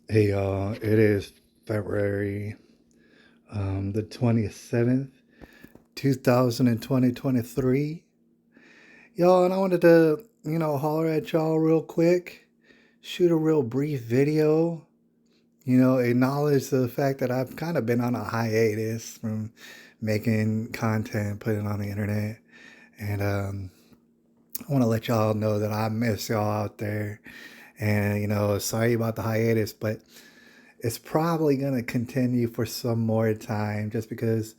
Hey y'all, it is February the 27th, 2023. Y'all, and I wanted to, holler at y'all real quick, shoot a real brief video, acknowledge the fact that I've kind of been on a hiatus from making content, putting it on the internet. And I want to let y'all know that I miss y'all out there. And, sorry about the hiatus, but it's probably going to continue for some more time just because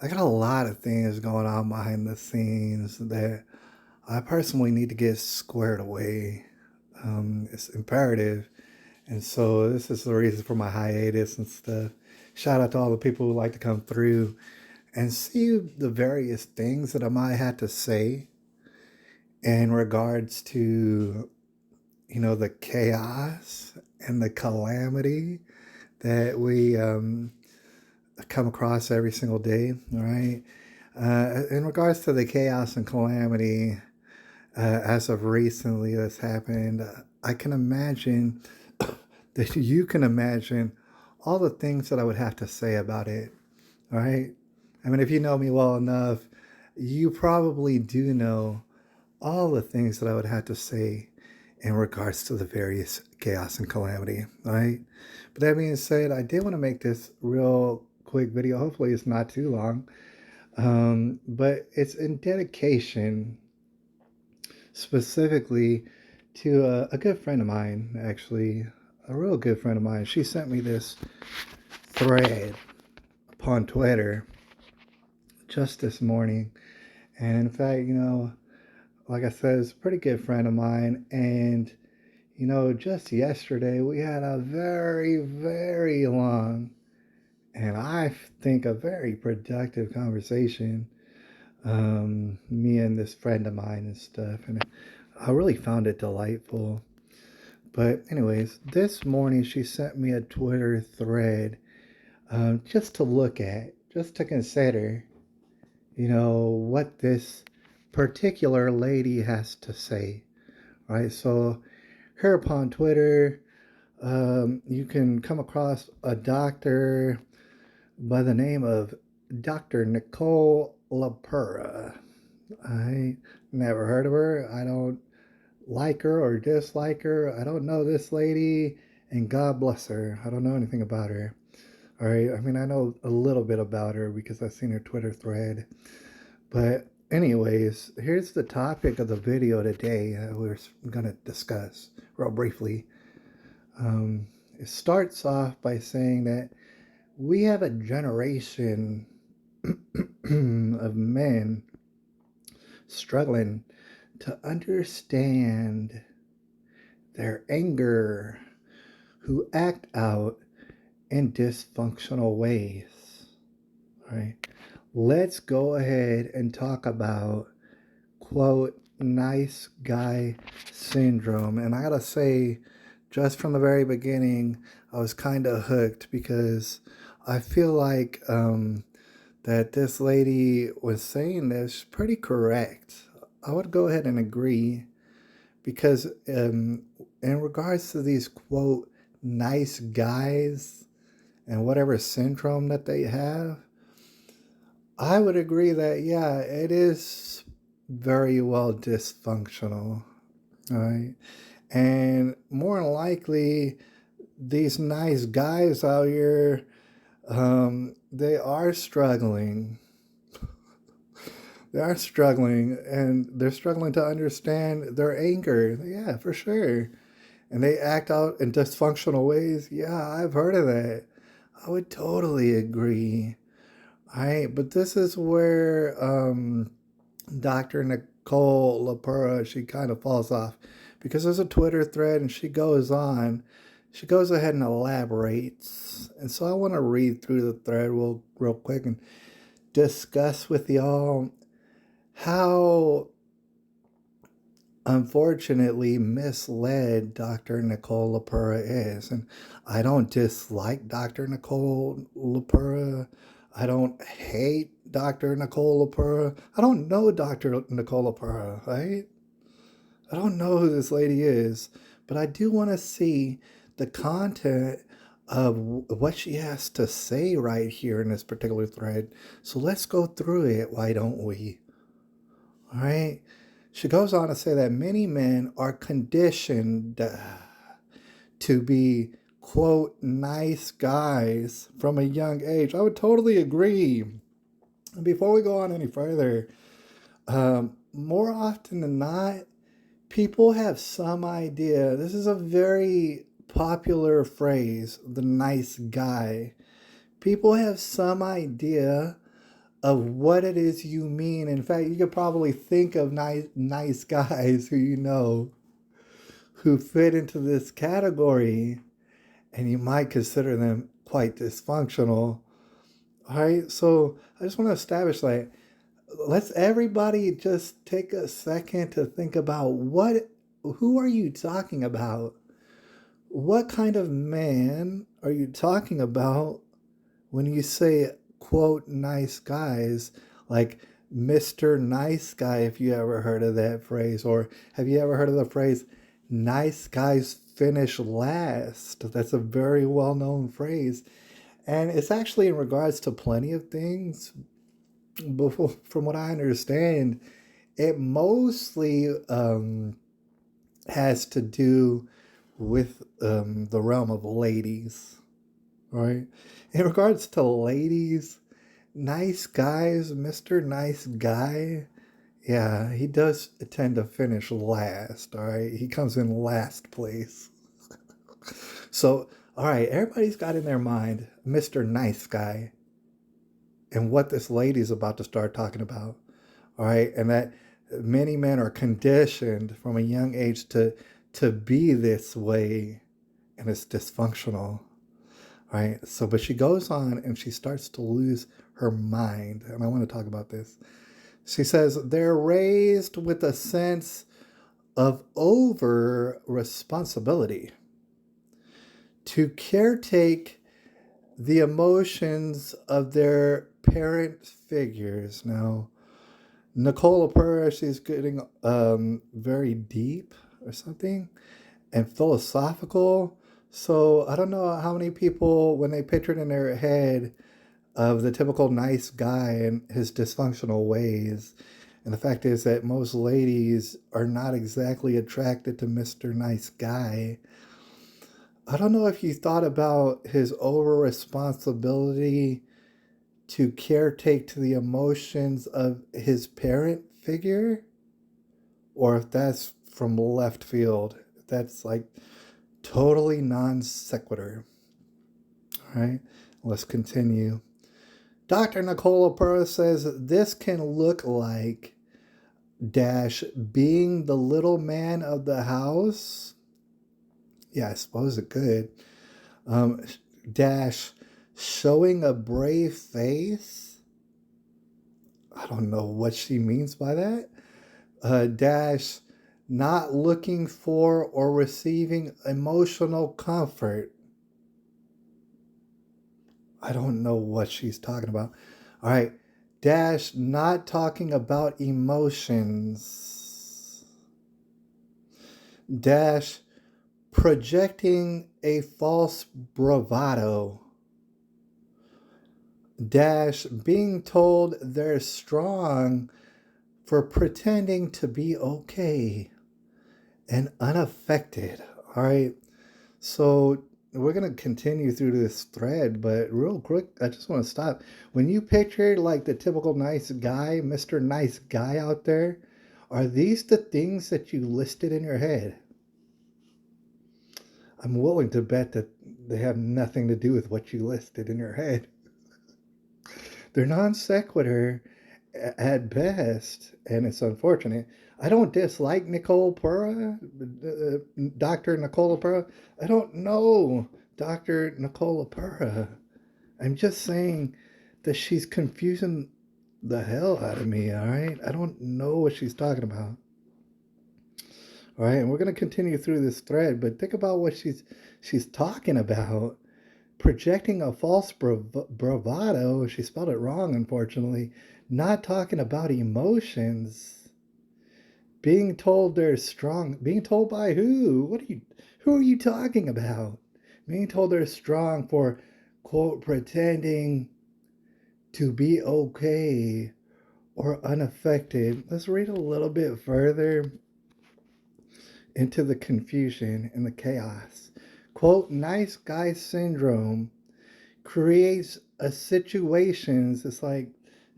I got a lot of things going on behind the scenes that I personally need to get squared away. It's imperative. And so this is the reason for my hiatus and stuff. Shout out to all the people who like to come through and see the various things that I might have to say in regards to, the chaos and the calamity that we come across every single day, right? In regards to the chaos and calamity, as of recently that's happened, I can imagine that you can imagine all the things that I would have to say about it, right? I mean, if you know me well enough, you probably do know all the things that I would have to say in regards to the various chaos and calamity, right? But that being said, I did want to make this real quick video. Hopefully, it's not too long. But it's in dedication specifically to a good friend of mine, actually, a real good friend of mine. She sent me this thread upon Twitter just this morning. And in fact, like I said, it's a pretty good friend of mine. And, just yesterday we had a very, very long and I think a very productive conversation. Me and this friend of mine and stuff. And I really found it delightful. But, anyways, this morning she sent me a Twitter thread just to look at, just to consider, what this particular lady has to say, right? So, here upon Twitter, you can come across a doctor by the name of Dr. Nicole LaPura. I never heard of her. I don't like her or dislike her. I don't know this lady, and God bless her. I don't know anything about her. All right. I mean, I know a little bit about her because I've seen her Twitter thread. But, anyways, here's the topic of the video today we're going to discuss real briefly. It starts off by saying that we have a generation of men struggling to understand their anger who act out in dysfunctional ways. Right? Let's go ahead and talk about, quote, nice guy syndrome. And I gotta say, just from the very beginning, I was kind of hooked because I feel like that this lady was saying this pretty correct. I would go ahead and agree because in regards to these quote nice guys and whatever syndrome that they have, I would agree that yeah, it is very well dysfunctional, all right? And more than likely, these nice guys out here, they are struggling. They are struggling, and they're struggling to understand their anger. Yeah, for sure. And they act out in dysfunctional ways. Yeah, I've heard of that. I would totally agree. All right, but this is where Dr. Nicole LaPura, she kind of falls off because there's a Twitter thread and she goes on. She goes ahead and elaborates. And so I want to read through the thread real quick and discuss with y'all how unfortunately misled Dr. Nicole LaPura is. And I don't dislike Dr. Nicole LaPura. I don't hate Dr. Nicole LaPura. I don't know Dr. Nicole LaPura, right? I don't know who this lady is, but I do want to see the content of what she has to say right here in this particular thread. So let's go through it, why don't we? All right. She goes on to say that many men are conditioned to be, quote, nice guys from a young age. I would totally agree. And before we go on any further, more often than not, people have some idea. This is a very popular phrase, the nice guy. People have some idea of what it is you mean. In fact, you could probably think of nice guys who you know who fit into this category, and you might consider them quite dysfunctional. All right, so I just want to establish, like, let's everybody just take a second to think about who are you talking about? What kind of man are you talking about when you say, quote, nice guys? Like Mr. Nice Guy, if you ever heard of that phrase, or have you ever heard of the phrase, nice guys finish last? That's a very well known phrase. And it's actually in regards to plenty of things. Before, from what I understand, it mostly has to do with the realm of ladies, right? In regards to ladies, nice guys, Mr. Nice Guy, yeah, he does tend to finish last, all right? He comes in last place. So, all right, everybody's got in their mind Mr. Nice Guy and what this lady's about to start talking about, all right? And that many men are conditioned from a young age to be this way, and it's dysfunctional, right? So, but she goes on and she starts to lose her mind, and I want to talk about this. She says they're raised with a sense of over responsibility to caretake the emotions of their parent figures. Now, Nicole LaPera, she's getting very deep or something and philosophical. So I don't know how many people, when they picture it in their head of the typical nice guy and his dysfunctional ways. And the fact is that most ladies are not exactly attracted to Mr. Nice Guy. I don't know if you thought about his over responsibility to caretake to the emotions of his parent figure, or if that's from left field. That's like totally non sequitur. All right, let's continue. Dr. Nicole LaPera says this can look like dash being the little man of the house. Yeah, I suppose it could. Dash showing a brave face. I don't know what she means by that. Dash not looking for or receiving emotional comfort. I don't know what she's talking about. All right. Dash not talking about emotions. Dash projecting a false bravado. Dash being told they're strong for pretending to be okay and unaffected. All right. So we're going to continue through this thread, but real quick, I just want to stop. When you picture like the typical nice guy, Mr. Nice Guy out there, are these the things that you listed in your head? I'm willing to bet that they have nothing to do with what you listed in your head. They're non sequitur at best, and it's unfortunate. I don't dislike Nicole Pura, Dr. Nicole Pura. I don't know Dr. Nicole Pura. I'm just saying that she's confusing the hell out of me, all right? I don't know what she's talking about. All right, and we're going to continue through this thread, but think about what she's talking about. Projecting a false bravado. She spelled it wrong, unfortunately. Not talking about emotions. Being told they're strong. Being told by who? Who are you talking about? Being told they're strong for, quote, pretending to be okay or unaffected. Let's read a little bit further into the confusion and the chaos. Quote, nice guy syndrome creates a situations. It's like,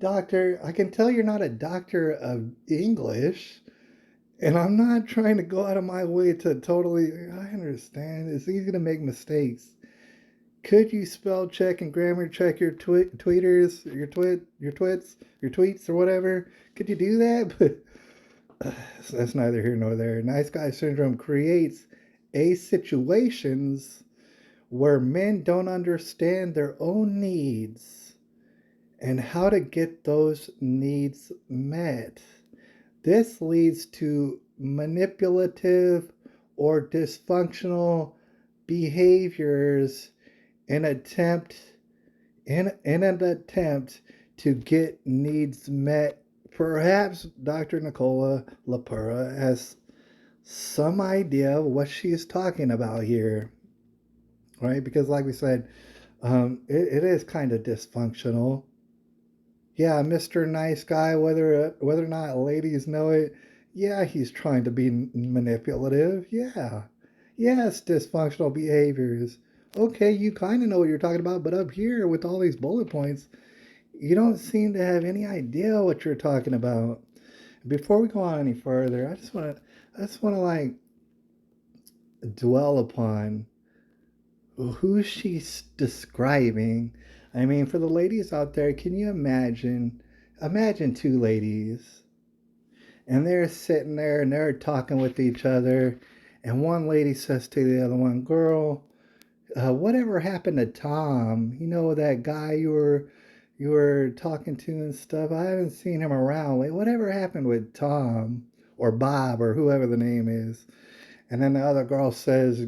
doctor, I can tell you're not a doctor of English, and I'm not trying to go out of my way to totally, I understand. It's easy to make mistakes. Could you spell check and grammar check your tweeters, your twits, your tweets or whatever? Could you do that? But that's neither here nor there. Nice guy syndrome creates a situations where men don't understand their own needs and how to get those needs met. This leads to manipulative or dysfunctional behaviors in an attempt to get needs met. Perhaps Dr. Nicola LaPura has some idea of what she's talking about here, right? Because, like we said, it is kind of dysfunctional. Yeah, Mr. Nice Guy, whether or not ladies know it, yeah, he's trying to be manipulative. Yeah, yes, dysfunctional behaviors. Okay, you kind of know what you're talking about, but up here with all these bullet points, you don't seem to have any idea what you're talking about. Before we go on any further, I just want to like dwell upon who she's describing. I mean, for the ladies out there, can you imagine? Imagine two ladies, and they're sitting there and they're talking with each other, and one lady says to the other one, "Girl, whatever happened to Tom? You know that guy you were talking to and stuff. I haven't seen him around. Like, whatever happened with Tom or Bob or whoever the name is?" And then the other girl says,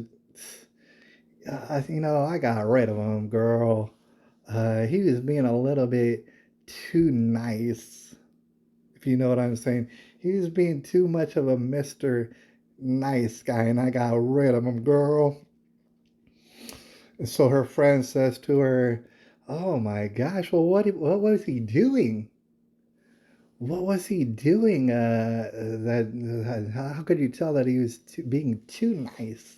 I got rid of him, girl. He was being a little bit too nice, if you know what I'm saying. He was being too much of a Mr. Nice Guy, and I got rid of him, girl. And so her friend says to her, "Oh my gosh, well, what was he doing? What was he doing? How could you tell that he was being too nice?"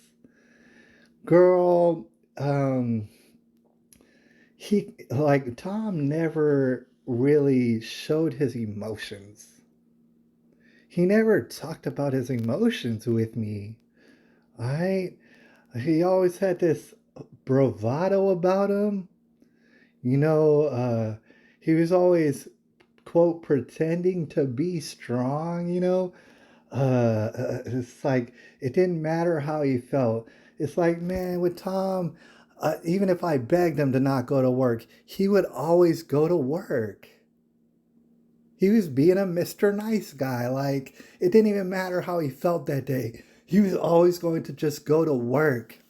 Girl, he like Tom never really showed his emotions. He never talked about his emotions with me. I He always had this bravado about him. You know, he was always quote pretending to be strong. It's like it didn't matter how he felt. It's like, man, with Tom, even if I begged him to not go to work, he would always go to work. He was being a Mr. Nice Guy. Like, it didn't even matter how he felt that day. He was always going to just go to work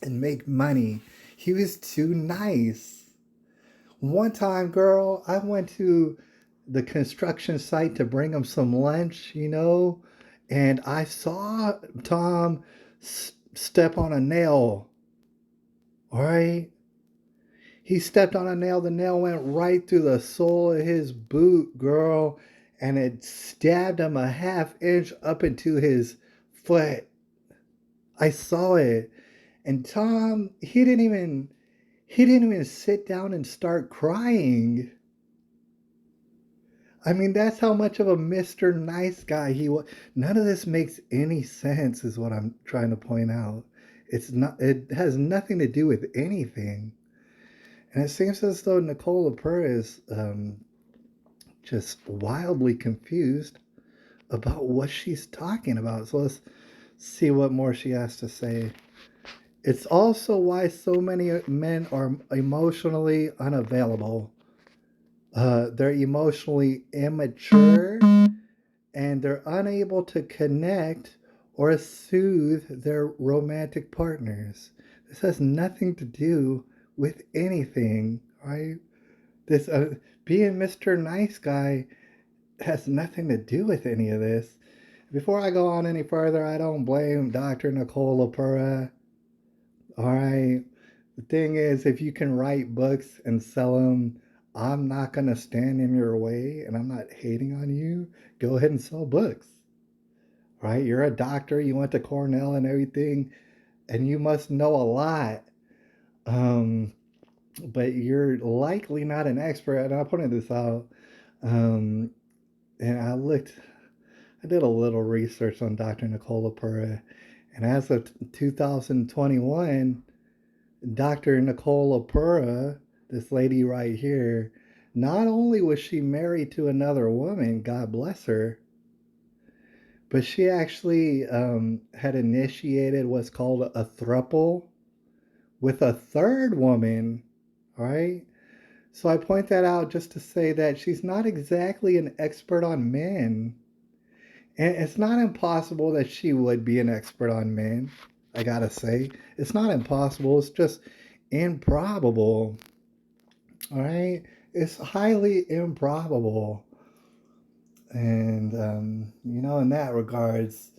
and make money. He was too nice. One time, girl, I went to the construction site to bring him some lunch, and I saw Tom step on a nail. All right. He stepped on a nail. The nail went right through the sole of his boot, girl, and it stabbed him a half inch up into his foot. I saw it. And Tom, he didn't even sit down and start crying. I mean, that's how much of a Mr. Nice Guy he was. None of this makes any sense, is what I'm trying to point out. It has nothing to do with anything. And it seems as though Nicole Purr is just wildly confused about what she's talking about. So let's see what more she has to say. It's also why so many men are emotionally unavailable. They're emotionally immature and they're unable to connect or soothe their romantic partners. This has nothing to do with anything, right? This being Mr. Nice Guy has nothing to do with any of this. Before I go on any further, I don't blame Dr. Nicole LaPura. All right. The thing is, if you can write books and sell them, I'm not going to stand in your way and I'm not hating on you. Go ahead and sell books, right? You're a doctor, you went to Cornell and everything, and you must know a lot. Um, but you're likely not an expert. And I'm putting this out. Um, and I did a little research on Dr. Nicole LaPera. And as of 2021, Dr. Nicole LaPera, this lady right here, not only was she married to another woman, God bless her, but she actually had initiated what's called a throuple with a third woman, right? So I point that out just to say that she's not exactly an expert on men. And it's not impossible that she would be an expert on men, I gotta say. It's not impossible, it's just improbable. All right? It's highly improbable. And, in that regards,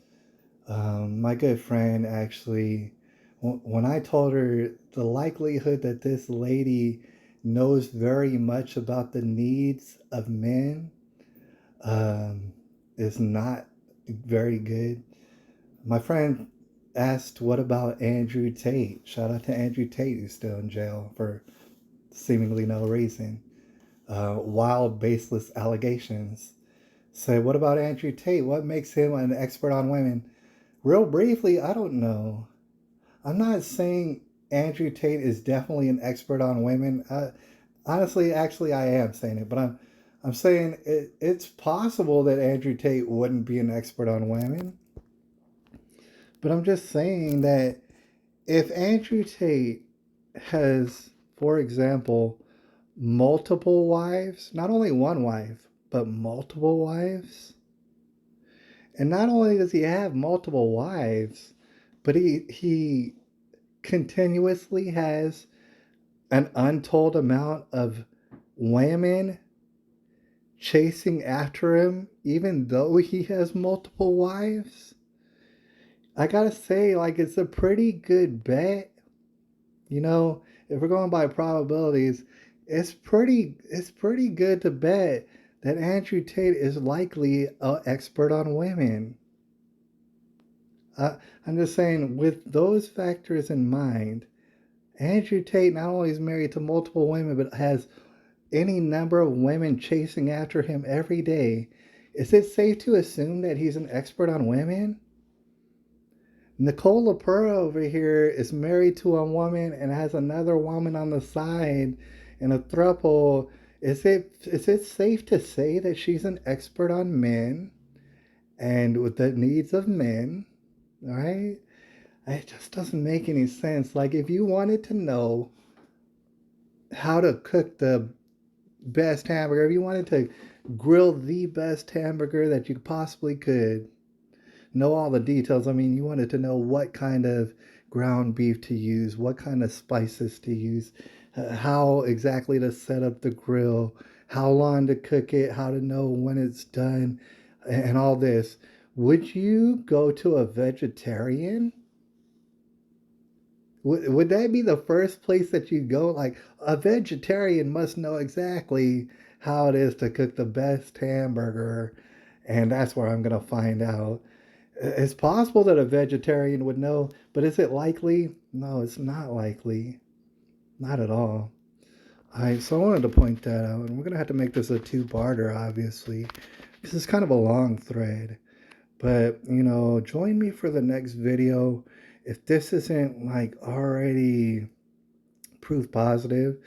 my good friend actually, when I told her the likelihood that this lady knows very much about the needs of men um, is not very good. My friend asked, what about Andrew Tate? Shout out to Andrew Tate, who's still in jail for seemingly no reason. Wild, baseless allegations. Say, what about Andrew Tate? What makes him an expert on women? Real briefly, I don't know. I'm not saying Andrew Tate is definitely an expert on women. Honestly, actually, I am saying it, but I'm saying it's possible that Andrew Tate wouldn't be an expert on women. But I'm just saying that if Andrew Tate has, for example, multiple wives, not only one wife, but multiple wives, and not only does he have multiple wives, but he continuously has an untold amount of women chasing after him, even though he has multiple wives. I gotta say, like, it's a pretty good bet. If we're going by probabilities, it's pretty good to bet that Andrew Tate is likely an expert on women. I'm just saying, with those factors in mind, Andrew Tate not only is married to multiple women, but has any number of women chasing after him every day. Is it safe to assume that he's an expert on women? Nicole LaPera over here is married to a woman and has another woman on the side in a throuple. Is it safe to say that she's an expert on men and with the needs of men? All right? It just doesn't make any sense. Like, if you wanted to know how to cook the best hamburger, if you wanted to grill the best hamburger that you possibly could, know all the details. I mean, you wanted to know what kind of ground beef to use, what kind of spices to use, how exactly to set up the grill, how long to cook it, how to know when it's done, and all this. Would you go to a vegetarian? Would that be the first place that you go? Like, a vegetarian must know exactly how it is to cook the best hamburger, and that's where I'm going to find out. It's possible that a vegetarian would know, but is it likely? No, it's not likely. Not at all. All right, so I wanted to point that out, and we're going to have to make this a two-parter, obviously. This is kind of a long thread, but, join me for the next video. If this isn't, like, already proof positive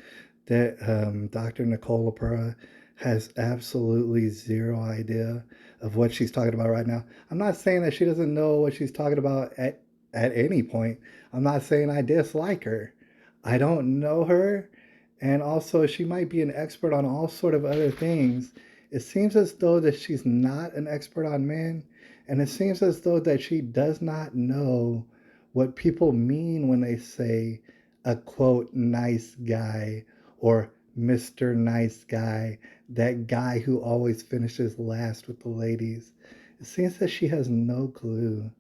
that Dr. Nicole LaPera has absolutely zero idea of what she's talking about right now. I'm not saying that she doesn't know what she's talking about at any point. I'm not saying I dislike her. I don't know her, and also she might be an expert on all sort of other things. It seems as though that she's not an expert on men, and it seems as though that she does not know what people mean when they say a quote nice guy or Mr. Nice Guy, that guy who always finishes last with the ladies. It seems that she has no clue.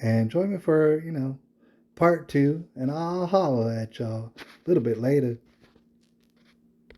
And join me for, part two, and I'll holler at y'all a little bit later.